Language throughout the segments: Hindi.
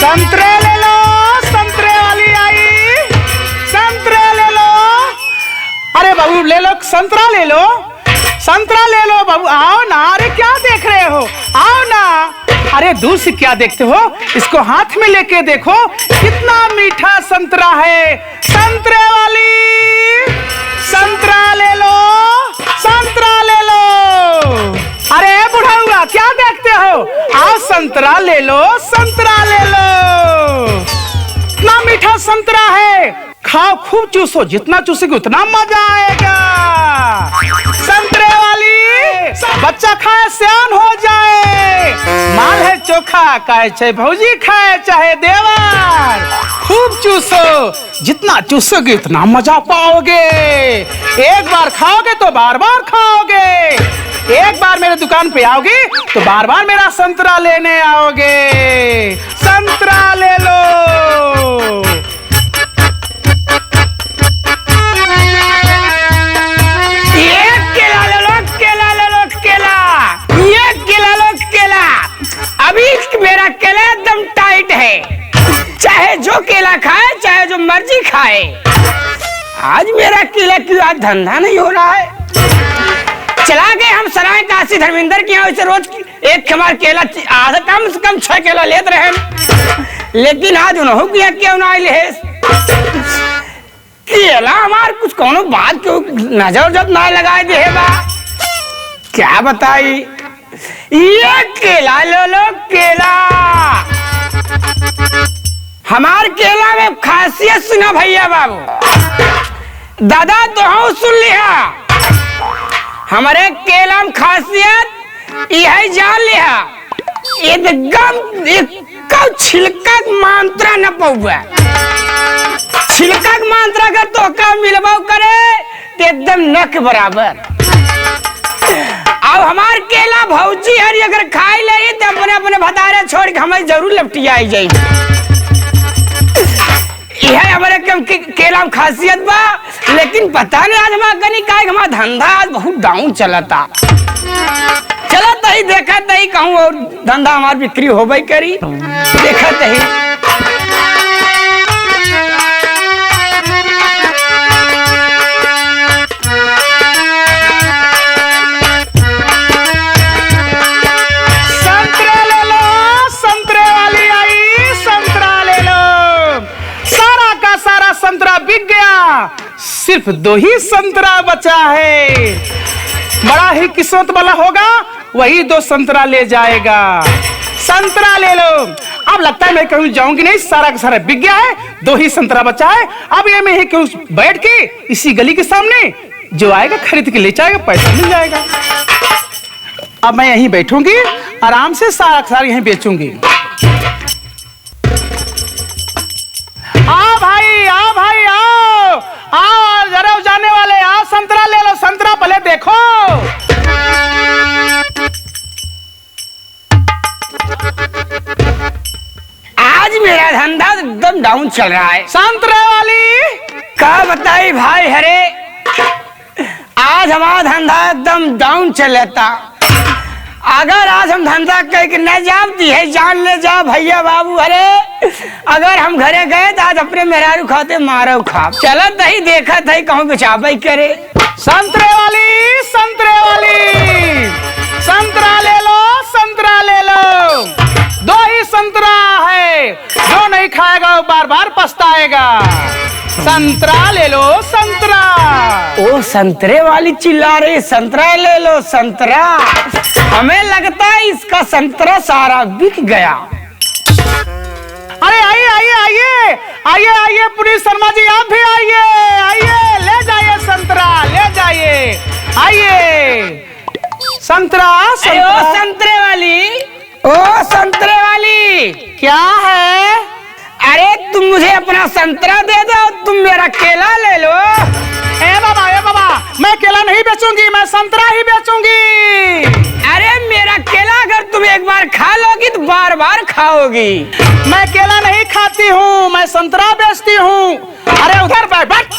संतरे ले लो, संतरे वाली आई, संतरे ले लो। अरे बाबू ले लो, संतरा ले लो, संतरा ले लो बाबू, आओ ना। अरे क्या देख रहे हो, आओ ना। अरे दूर से क्या देखते हो, इसको हाथ में लेके देखो, कितना मीठा संतरा है। संतरे वाली, संतरा ले लो, संतरा ले लो। अरे बुढ़ा हुआ क्या देखते हो, आओ संतरा ले लो, संतरा ले लो। इतना मीठा संतरा है, खाओ खूब चूसो, जितना चूसोगे उतना मजा आएगा। संतरे वाली, बच्चा खाए सियान हो जाए। माल है चोखा, खाए चाहे भौजी खाए चाहे देवर, खूब चूसो, जितना चूसोगे उतना मजा पाओगे। एक बार खाओगे तो बार बार खाओगे। एक बार मेरे दुकान पे आओगे तो बार बार मेरा संतरा लेने आओगे। संतरा ले लो। अभी मेरा केला एकदम टाइट है, चाहे जो केला खाए चाहे जो मर्जी खाए। आज मेरा केला क्यों आज धंधा नहीं हो रहा है। चला गए हम सराय काशी धर्मेंद्र के यहाँ, वैसे रोज एक हमार केला आधा कम से कम 6 केला लेते रहे, लेकिन आज उन्होंने किया क्यों ना ले केला हमार कुछ कोनो बात क्यों नजर जब ना लगाए दे बा। क्या बताई, ये केला लो लो केला। हमार केला में खासियत सुना भैया बाबू, दादा तो हम सुन लिया। हमारे केला में खासियत यह जान लिया, एकदम छिलका मात्रा न पौवा। छिलका मात्रा का तो का मिलवाओ करे तो एकदम नक बराबर। अब हमार केला भौजी हरी अगर खाई ले तो अपने अपने भतारे छोड़ के हमें जरूर लपटिया आई जाए। यह हमारे केला में खासियत बा, लेकिन पता नहीं आज हमारा कहीं का हमारा धंधा आज बहुत डाउन चलता। चलता ही देखा ही कहूँ और धंधा हमारी बिक्री हो गई करी, देखा ही। संतरा बिक गया, सिर्फ 2 ही संतरा बचा है। बड़ा ही किस्मत वाला होगा वही 2 संतरा ले जाएगा। संतरा ले लो। अब लगता है मैं कहीं जाऊंगी नहीं, सारा का सारा बिक गया है, 2 ही संतरा बचा है। अब ये मैं क्यों बैठ के इसी गली के सामने जो आएगा खरीद के ले जाएगा, पैसा मिल जाएगा। अब मैं यहीं बैठूंगी, आराम से सारा का सारा यहीं बेचूंगी। आओ भाई, आओ भाई, आओ आओ, जरा जाने वाले आओ, संतरा ले लो, संतरा पहले देखो। आज मेरा धंधा एकदम डाउन चल रहा है। संतरे वाली क्या बताई भाई, हरे आज हमारा धंधा एकदम डाउन चलता। अगर आज हम धंधा करके न जानती है जान ले जा भैया बाबू। अरे अगर हम घरे गए तो आज अपने मेहरारू खाते मारो खा। चलत नहीं देखा था कहूँ बेचाबई करे। संतरे वाली, संतरे वाली, संतरा ले लो, संतरा ले लो। 2 ही संतरा है, जो नहीं खाएगा वो बार बार पछताएगा। संतरा ले लो, संतरा। ओ संतरे वाली चिल्ला रही, संतरा ले लो संतरा। हमें लगता है इसका संतरा सारा बिक गया। अरे आइए आइए आइए आइए आइए, पुलिस शर्मा जी आप भी आइए आइए, ले जाइए संतरा, ले जाइए, आइए। संतरा, संतरा। ओ संतरे वाली, ओ संतरे वाली, क्या है? अरे तुम मुझे अपना संतरा दे दो, तुम मेरा केला ले लो। ए बाबा, मैं केला नहीं बेचूंगी, मैं संतरा ही बेचूंगी। अरे मेरा केला अगर तुम एक बार खा लोगी तो बार बार खाओगी। मैं केला नहीं खाती हूँ, मैं संतरा बेचती हूँ। अरे उधर बैठ,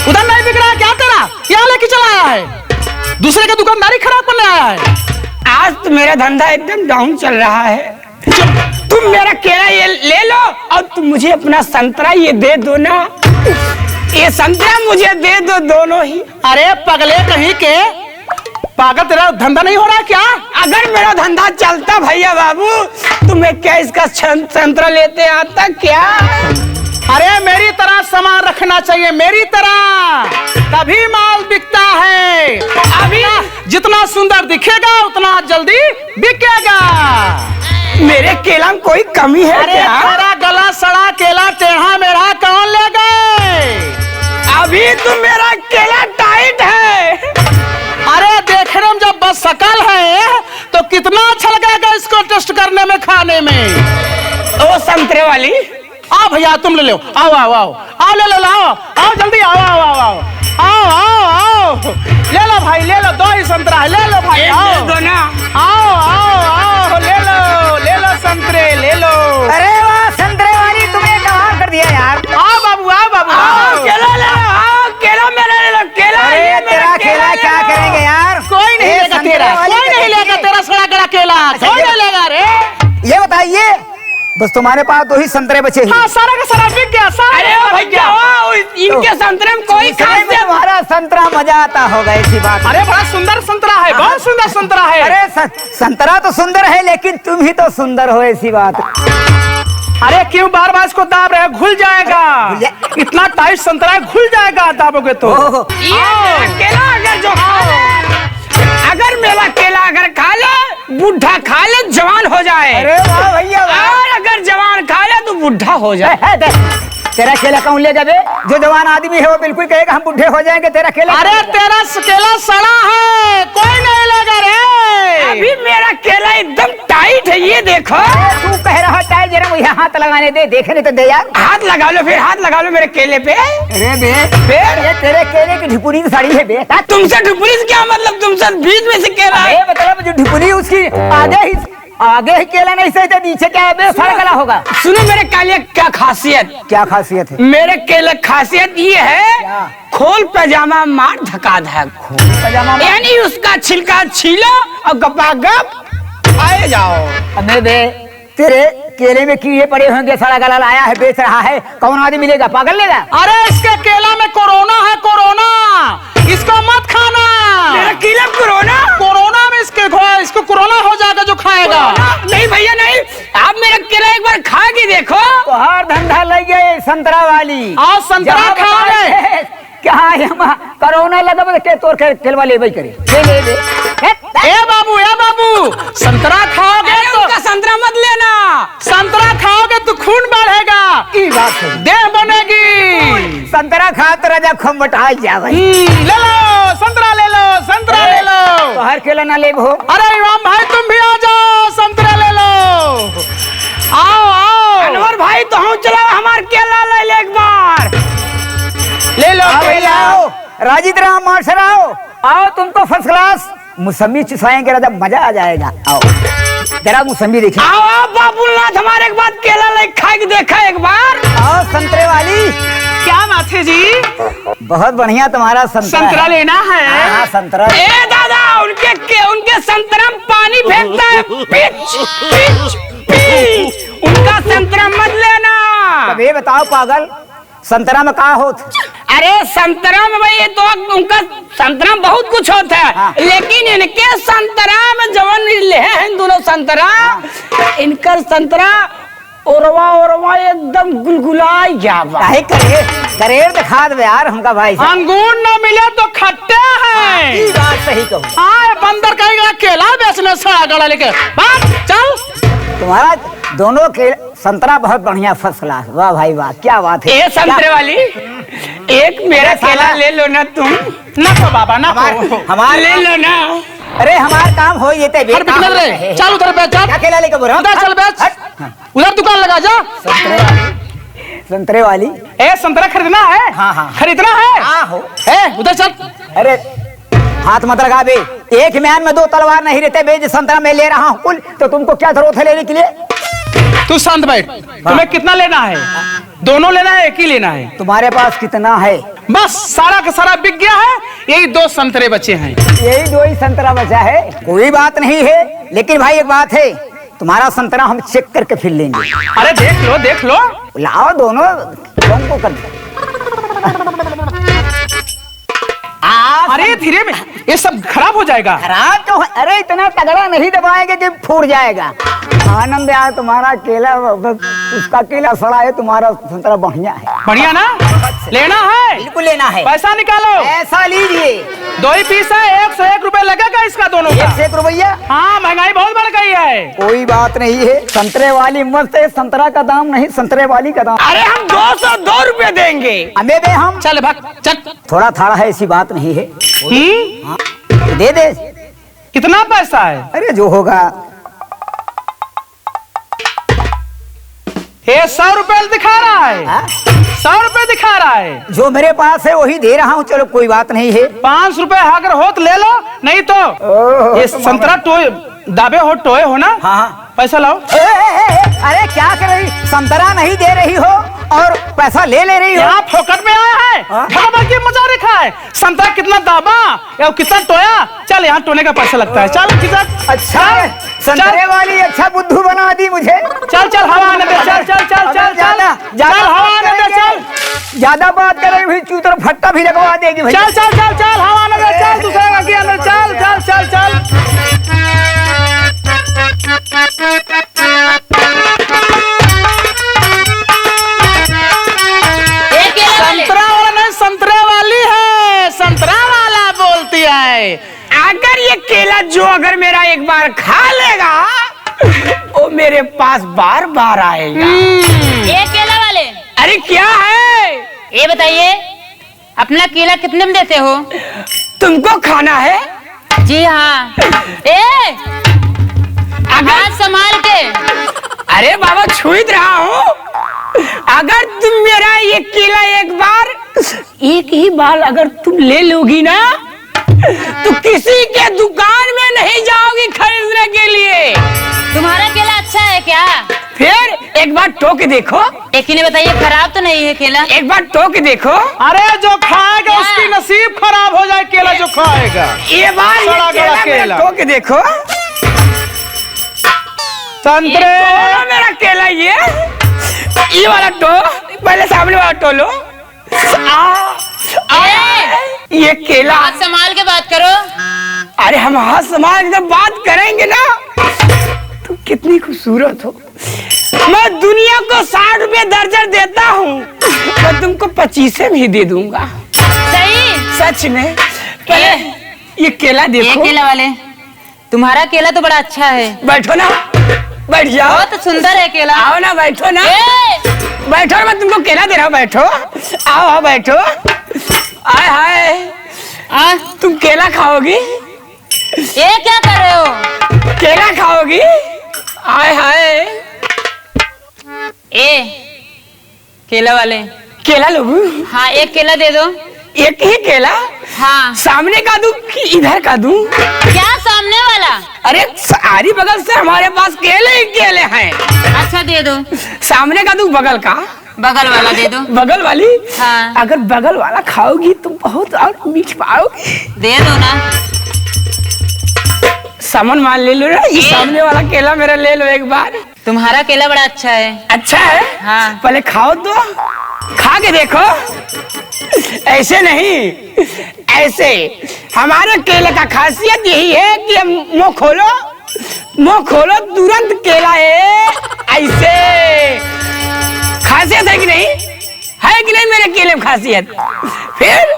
उधर नहीं बिक रहा है क्या तेरा? क्या लेके चला आया है? दूसरे की दुकानदारी खराब करने आया है? आज तो मेरा धंधा एकदम डाउन चल रहा है। तुम मेरा केला ये ले लो और तुम मुझे अपना संतरा ये दे दो ना। ये संतरा मुझे दे दो दोनों ही। अरे पगले कहीं के, पागल तेरा धंधा नहीं हो रहा है क्या? अगर मेरा धंधा चलता भैया बाबू तुम्हें क्या इसका संतरा लेते आता क्या? अरे मेरी तरह सामान रखना चाहिए, मेरी तरह, तभी माल बिकता है। अभी जितना सुंदर दिखेगा उतना जल्दी बिकेगा। मेरे केला में कोई कमी है अरे क्या? तेरा गला सड़ा केला टेढ़ा मेढ़ा कौन ले गए? अभी तो मेरा केला टाइट है। अरे देखने में जब बस शकल है तो कितना अच्छा लगेगा इसको टेस्ट करने में, खाने में। ओ संतरे वाली, आओ भैया तुम ले लो, आओ आओ आओ आओ, ले लो, आओ आओ जल्दी, आओ आओ आओ आओ आओ आओ आओ, ले लो भाई, ले लो, 2 ही संतरा है, ले लो भाई, आओ दो ना। आओ आओ आओ, ले लो संतरे, ले लो। अरे वाह संतरे वाली, तुमने कमाल कर दिया यार। आओ बाबू, आओ बाबू, आओ। केला ले लो, आओ केला मेरा ले लो, केला। अरे ये मेरा तेरा केला क्या ले लो। करेंगे यार? कोई नहीं लेगा संतरे तेरा, वाली कोई नहीं लेगा तेरा सड़ा गला केला, कोई नहीं लेगा रे। ये बताइए, बस तुम्हारे पास 2 ही संतरे बचे हैं। हाँ, सारा का सारा बिक गया, सारा अरे का भैया बिक गया। वाह, इनके संतरे में कोई दूसरे खास में तुम्हारा संतरा मजा आता होगा, ऐसी बात। अरे बड़ा सुंदर संतरा है, बहुत सुंदर संतरा है। अरे संतरा तो सुंदर है, लेकिन तुम ही तो सुंदर हो, ऐसी बात। अरे क्यों बार बार इसको दाब रहे हो? घुल जाएगा, इतना टाइट संतरा है, घुल जाएगा दाबोगे तो। ओहो, ये मेरा केला अगर जो खा ले, अगर मेरा केला अगर खा ले बुढ़ा खा ले जवान हो जाए। अरे वाह भैया वाह। और अगर जवान खा ले तो बुढ़ा हो जाए। है, तेरा केला कौन लेगा बे? जो जवान आदमी है वो बिल्कुल कहेगा हम बुढ़े हो जाएंगे, तेरा केला। अरे तेरा केला सड़ा है, कोई नहीं लेगा रे। अभी मेरा केला एकदम टाइट है, ये देखो। तू कह रहा टाइट, जरा मुझे हाथ लगाने दे, देखने तो दे यार। हाथ लगा लो, फिर हाथ लगा लो मेरे केले पे। अरे बे, फिर ये तेरे केले की ढिपुरी साड़ी है बे। तुमसे ढुपरी से क्या मतलब? तुमसे बीच में से केला है। ये मतलब जो ढिपुरी उसकी आगे ही केला नहीं सही तो नीचे क्या है बे? सड़ गला होगा। सुनो मेरे केले क्या खासियत? क्या खासियत है? मेरे केले खासियत ये है, क्या? खोल पैजामा मार धका धक, पजामा में- यानी उसका छिलका छीलो और गपा गप आए जाओ। अबे बे, तेरे केले में कीड़े पड़े होंगे, सड़ा गला लाया है, बेच रहा है, कौन आदमी लेगा? पागल लेगा? अरे इसके केला में कोरोना है, कोरोना, इसको मत खाना। मेरा केला कोरोना? कोरोना में इसको कोरोना हो जाएगा जो खाएगा। नहीं भैया नहीं, आप मेरा केला एक बार खा के देखो। तो हर धंधा लग गए संतरा वाली। आओ संतरा जहाँ खा ले। बताए, क्या है कोरोना लगा बोले के तोर केलवा ले करे, ले। ए बाबू, संतरा खाओगे अरे तो उनका संतरा मत लेना। संतरा खाओगे तो खून बढ़ेगा, ई बात है। देह बनेगी। संतरा खा तो राजा खम्बटा जा भाई। ले लो संतरा, ले लो संतरा, ले लो। तो हर केला ना ले हो। अरे इमाम भाई तुम भी आ जाओ, संतरा ले लो, आओ आओ। अनवर भाई तो हम चला हमार केला ले ले एक बार। ले लो भैया आओ, राजी तरह मास्टर आओ, तुमको फर्स्ट क्लास मुसम्मी चुसाएंगे राजा, मजा आ जाएगा। आओ जरा मुसम्मी देखिए। आओ आओ बाबूनाथ, हमारे एक बार केला ले खा के देखा एक बार। आओ संतरे वाली। क्या बात है जी? बहुत बढ़िया तुम्हारा संतरा लेना है। हाँ संतरा। ए दादा, उनके संतरा में पानी फेंकता है, पिच पिच पिच। उनका संतरा मत लेना। कभी बताओ पागल, संतरा में कहा होत? अरे संतरा में भाई, ये तो उनका संतरा में बहुत कुछ होता है। हाँ। लेकिन इनके संतरा में जवन ले हैं दोनों संतरा, इनका संतरा ओरवा एकदम गुलगुलाई जावा। काहे करेर दिखा दे यार हमका भाई साहब। अंगूर न मिले तो खट्टे हैं। ई बात सही कहूँ। हाँ बंदर कहेगा केला बेचने सड़ा गला लेके बात चल। तुम्हारा दोनों के संतरा बहुत बढ़िया, फर्स्ट क्लास। वाह भाई वाह, क्या बात है। ए संतरे वाली, एक मेरा केला ले लो ना तुम। ना को बाबा ना को। हमारे ले लो ना। अरे हमारा काम हो ये ते हर बिकने रे, चल उधर बेच, क्या केला लेके बोल रहा हूँ? उधर चल बेच, उधर दुकान लगा जा। संतरे वाली। ए संतरा खरीदना है? हाँ, हाँ। खरीदना है? हाँ हो। ए उधर चल। अरे हाथ मत लगा बे, एक म्यान में 2 तलवार नहीं रहते बे। जो संतरा मैं ले रहा हूँ कुल, तो तुमको क्या जरूरत है लेने के लिए? तू शांत बैठ। तुम्हें कितना लेना है? दोनों लेना है, एक ही लेना है? तुम्हारे पास कितना है? बस सारा का सारा बिक गया है, यही 2 संतरे बचे हैं। यही 2 ही संतरा बचा है। कोई बात नहीं है, लेकिन भाई एक बात है, तुम्हारा संतरा हम चेक करके फिर लेंगे। अरे देख लो। लाओ दोनों को कर दो। अरे धीरे में, ये सब खराब हो जाएगा। खराब तो अरे इतना तगड़ा नहीं दबाएंगे कि फूट जाएगा। आनंद यार तुम्हारा केला, उसका केला सड़ा है, तुम्हारा संतरा बढ़िया है। बढ़िया ना? लेना है? बिल्कुल लेना है। पैसा निकालो। ऐसा लीजिए। 2 ही पीस है, 101 रुपए लगेगा इसका दोनों का। 101 रुपया? हाँ, महंगाई बहुत बढ़ गई है। कोई बात नहीं है, संतरे वाली मस्त है, संतरा का दाम नहीं, संतरे वाली का दाम। अरे हम 202 रुपए देंगे। हमें दे हम। चल भाग चल। थोड़ा थाड़ा है, ऐसी बात नहीं है। हाँ, दे दे। कितना पैसा है? अरे जो होगा। ये 100 रुपए दिखा रहा है। 100 रुपए दिखा रहा है। जो मेरे पास है वही दे रहा हूँ। चलो कोई बात नहीं है। 5 रुपए अगर हो तो ले लो, नहीं तो ये संतरा टोए दाबे हो, टोए हो ना। हाँ पैसा लाओ। अरे क्या कर रही, संतरा नहीं दे रही हो और पैसा ले रही हो। यहाँ फोकट में आया है। भगवान की मजा रखा है। संतरा कितना दाबा या कितना टोया। चल, यहाँ टोने का पैसा लगता है। चल किधर। अच्छा संतरे वाली अच्छा बुद्धू बना दी मुझे। चल हवा आने दे। चल हवा आने दे। चल ज्यादा बात कर रही, चूतर फट्टा भी लगवा देगी भाई। चल हवा आने दे। चल दूसरे के अंदर। चल संतरा वाला नहीं, संतरे वाली है। संतरा वाला बोलती है। अगर ये केला जो अगर मेरा एक बार खा लेगा, वो मेरे पास बार बार आएगा। ये केला वाले, अरे क्या है ये बताइए, अपना केला कितने में देते हो? तुमको खाना है? जी हाँ। अगर संभाल के। अरे बाबा छुई रहा हूँ। अगर तुम मेरा ये केला एक ही बार अगर तुम ले लोगी ना, तो किसी के दुकान में नहीं जाओगी खरीदने के लिए। तुम्हारा केला अच्छा है क्या? फिर एक बार टोक देखो। एक ही ने बताइए, खराब तो नहीं है केला? एक बार टोक देखो। अरे जो खाएगा उसकी नसीब खराब हो जाए। केला जो खाएगा, ये बार सड़ा गला केला टोक देखो। संतरे मेरा केला ये वाला टो, पहले सामने वाला टो लो। ये केला हाथ संभाल के बात करो। अरे हम हाथ संभाल के बात करेंगे ना। तुम कितनी खूबसूरत हो। मैं दुनिया को 60 रुपए दर्जन देता हूँ, मैं तुमको 25 में ही दे दूंगा। सही? सच में। पहले ये केला देखो। ये केला वाले, तुम्हारा केला तो बड़ा अच्छा है। बैठो ना, बैठ जाओ। बहुत सुंदर है केला। आओ ना, बैठो ना। बैठो, मैं तुमको केला दे रहा हूँ। बैठो, आओ बैठो। आय हाय, तुम केला खाओगी? ये क्या कर रहे हो? केला खाओगी? आय हाय। केला वाले, केला लोगी? हाँ, एक केला दे दो। एक ही केला? हाँ। सामने का दूं कि इधर का दूं? क्या सामने वाला? अरे सारी बगल से हमारे पास केले ही केले हैं। अच्छा दे दो। सामने का दूं बगल का? बगल वाला दे दो। बगल वाली? हाँ। अगर बगल वाला खाओगी तो बहुत और मीठ पाओगी। दे दो ना। सामान मान ले लो ना। ये सामने वाला केला मेरा ले लो एक बार। तुम्हारा केला बड़ा अच्छा है। अच्छा है? हाँ। पहले खाओ तो, खा के देखो। ऐसे नहीं, ऐसे। हमारे केले का खासियत यही है कि हम मुंह खोलो तुरंत केला है। ऐसे खासियत है कि नहीं? है कि नहीं मेरे केले में खासियत? फिर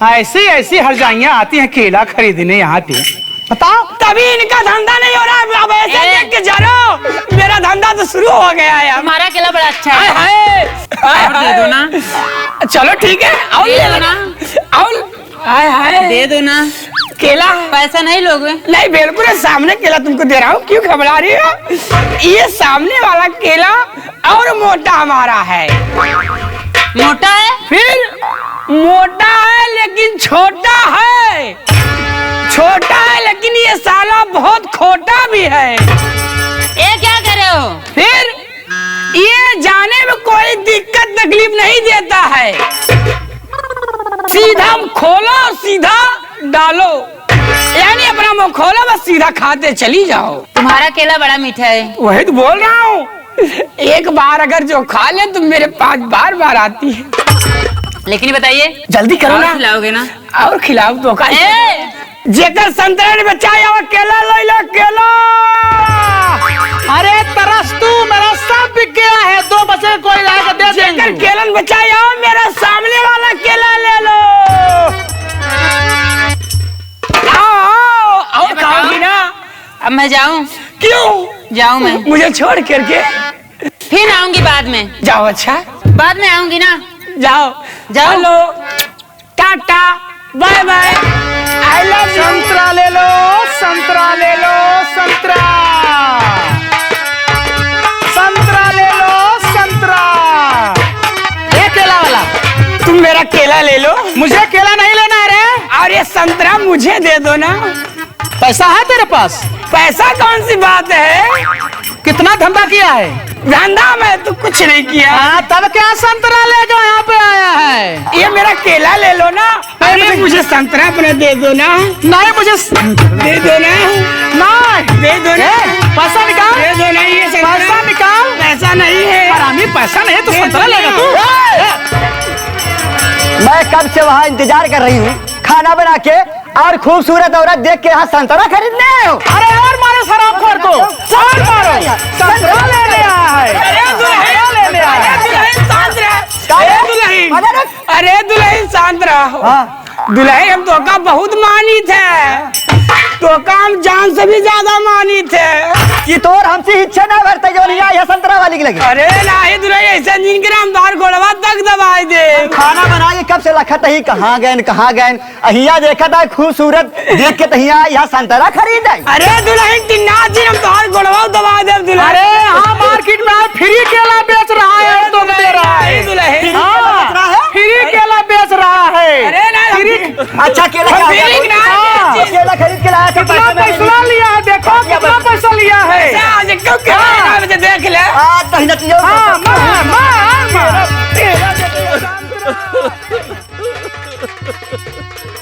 ऐसी हरजाइयाँ आती हैं केला खरीदने यहाँ पे। बताओ, तभी इनका धंधा नहीं हो रहा है। अब ऐसे देख के जा रहे हो, मेरा धंधा तो शुरू हो गया है। तुम्हारा केला बड़ा अच्छा है। दे दो ना। चलो ठीक है, आओ दे ले दो लेना। ना। आओ दे दो ना। केला पैसा नहीं लोगे? नहीं, बिल्कुल सामने केला तुमको दे रहा हूँ। क्यों घबरा रही हो? ये सामने वाला केला और मोटा हमारा है। मोटा है? फिर मोटा है लेकिन छोटा है। छोटा है लेकिन ये साला बहुत खोटा भी है। ये क्या कर रहे हो? फिर ये जाने में कोई दिक्कत तकलीफ नहीं देता है। सीधा खोलो, सीधा डालो। यानी अपना मुंह खोलो बस सीधा खाते चली जाओ। तुम्हारा केला बड़ा मीठा है। वही तो बोल रहा हूँ, एक बार अगर जो खा ले तो मेरे पास बार बार आती है। लेकिन ये बताइए, जल्दी करो और ना। खिलाओगे ना? और खिलाओ तो का। ए! जेकर संतरा ने बचाया वो केला ले लो केला। अरे तरस तू, मेरा सब बिक गया है, 2 बचे कोई लाकर दे जेकर देंगे। केला ने बचाया वो मेरा सामने वाला केला ले लो। आओ ये बताओ। खाओगी ना? अब मैं जाऊं? क्यों जाऊं मैं? मुझे छोड़ करके? फिर आऊंगी बाद में। जाओ। अच्छा बाद में आऊंगी ना। जाओ जाओ। Hello tata bye bye I love you. संतरा ले लो, संतरा ले लो, संतरा, संतरा ले लो, संतरा। ये केला वाला, तुम मेरा केला ले लो। मुझे केला नहीं लेना है रे। और ये संतरा मुझे दे दो ना। पैसा है तेरे पास? पैसा कौन सी बात है? कितना धंधा किया है? धंधा में तो कुछ नहीं किया। हाँ, तब क्या संतरा लेकर यहाँ पे आया है? ये मेरा केला ले लो ना। अरे मुझे संतरा अपना दे दो ना। नहीं, मुझे दे दो ना। नहीं, दे दो ना। पैसा निकाल। दे दो ना ये संतरा। पैसा निकाल। पैसा नहीं है। हरामी, पैसा नहीं है तो दे संतरा दो लेगा ना। तू? मैं कब से वहाँ इंतजार कर रही हूँ खाना बना के, और खूबसूरत औरत देख के यहाँ संतरा खरीदने आए हो। अरे और मारो शराबखोर को, और मारो। संतरा लेने आया है। अरे दुल्हन लेने आया है। दुल्हन शांत रह। अरे दुल्हन, अरे दुल्हन शांत रहो। हाँ। दुल्हन हम तो का बहुत मानी थे, तो का हम जान से भी ज्यादा मानी थे। कि तोर हमसे इच्छा ना करते जो लिया यह संतरा वाली की लगी। अरे नाही दुल्हन ऐसा जिनके हम दार गोड़वा तक दबाई दे। खाना बना के कब से रखा ही, कहाँ गए कहाँ गए, अहिया देखा था खूबसूरत देख के तहिया यहाँ संतरा खरीद आई। अरे दुल्हन तिन्ना जी हम दार गोड़वा दबा दे दुल्हन। अरे हाँ, मार्केट में फ्री केला बेच रहा है तो मेरा अरे दुल्हन। हाँ, फ्री केला बेच रहा है। अरे ना फ्री। अच्छा केला हम खा फ्री गया। ना हाँ, बेची। केला खरीद के लाया था, कितना पैसा लिया है, देखो कितना पैसा लिया है। आज क्यों क्या मुझे देख ले। आज तो हिनतियो। हाँ,